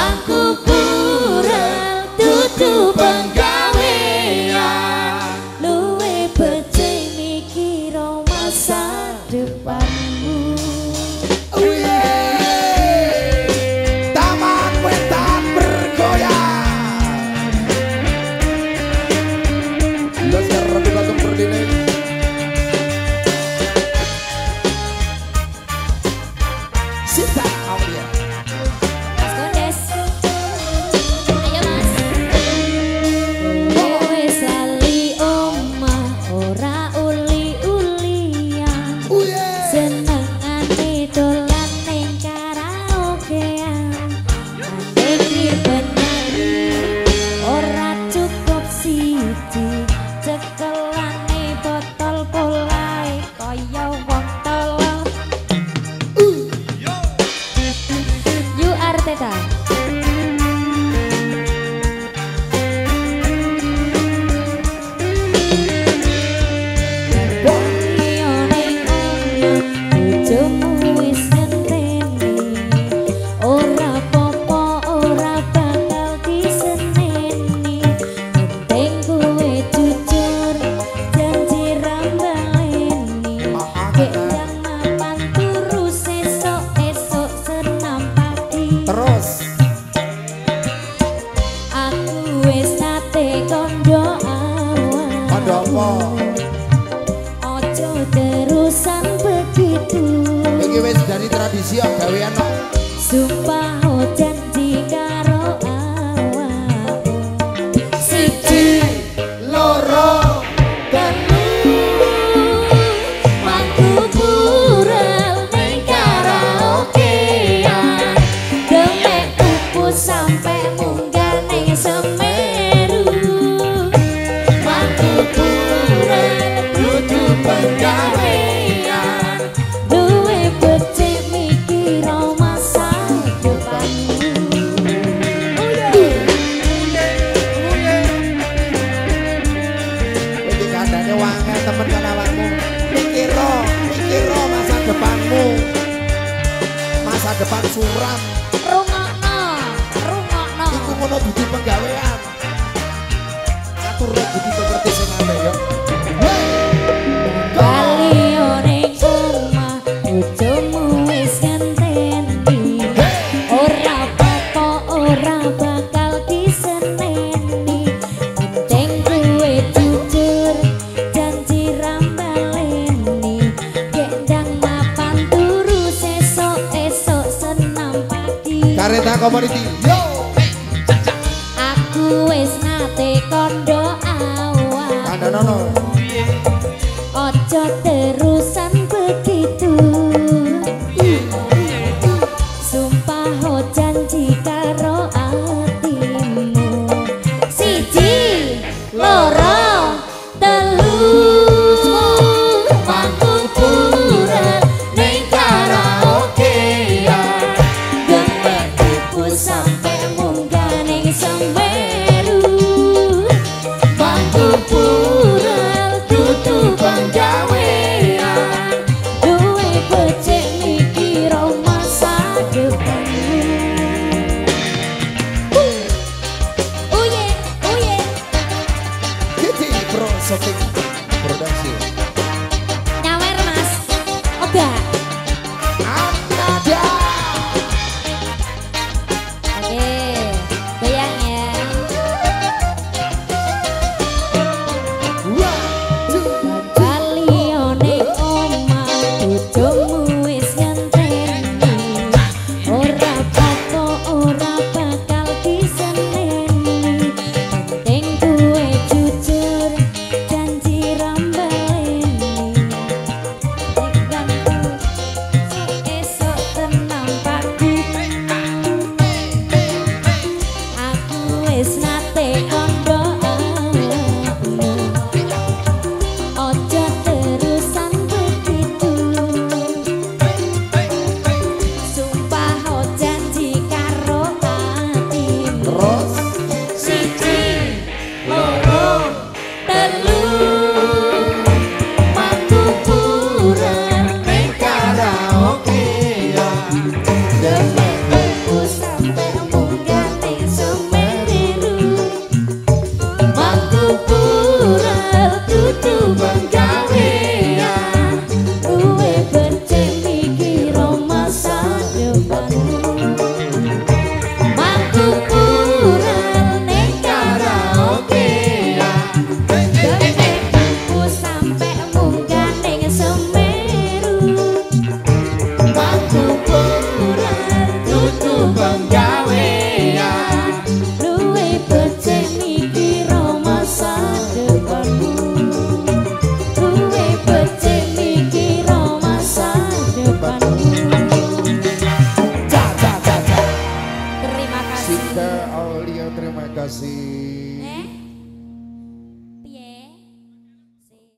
mangku pura dudu penggawean luwe becik mikiro masa depanmu. Taman Wetan bergoyang. Laser Ratu berdiri. Sita Aulia. Mas Kondes. Ayo Mas. Kowe sali omah ora uli-ulian. Senengane dolan ning karaokean. Andeng bener ora cukup siji. Cekelane botol polahe kaya wong tolol. You Arteta. Bojomu wis ngenteni ora popo ora bakal diseneni penting kowe jujur janji ra baleni gek jam mapan turu esok senam pagi Terus aku wis nate kondo awak ada apa? ojo terusan begitu Iki wis dari tradisi gawean kok. sumpah janji karo awak siji Loro telu mangku pura ning karaokean demek pupus sampe munggah ning Semeru mangku pura dudu penggawean duwe becik mikiro masa depanmu. Iki kandane wangen temen kan awakmu. Mikiro masa depanmu. Masa depan suram. Rungokno Iku ngono dudu penggawean. Atur budi pekerti sing apik yo. bali ning omah bojomu wis ngenteni ora apa ora bakal diseneni penting kowe jujur janji ra baleni gek ndang mapan turu esok senam pagi Kareta Community. Yo. aku wis nate kondo awak Kandanono. ojo terusan begitu sumpah janji karo atimu siji loro telu mangku pura ning karaokean demek pupus sampe munggah ning Semeru mangku pura dudu penggawean duwe becik mikiro masa depanmu. penggawean luwe becik mikir masa depanmu luwe becik mikir masa depanmu. Ja ja ja ja. Terima kasih. Sita Aulia, terima kasih.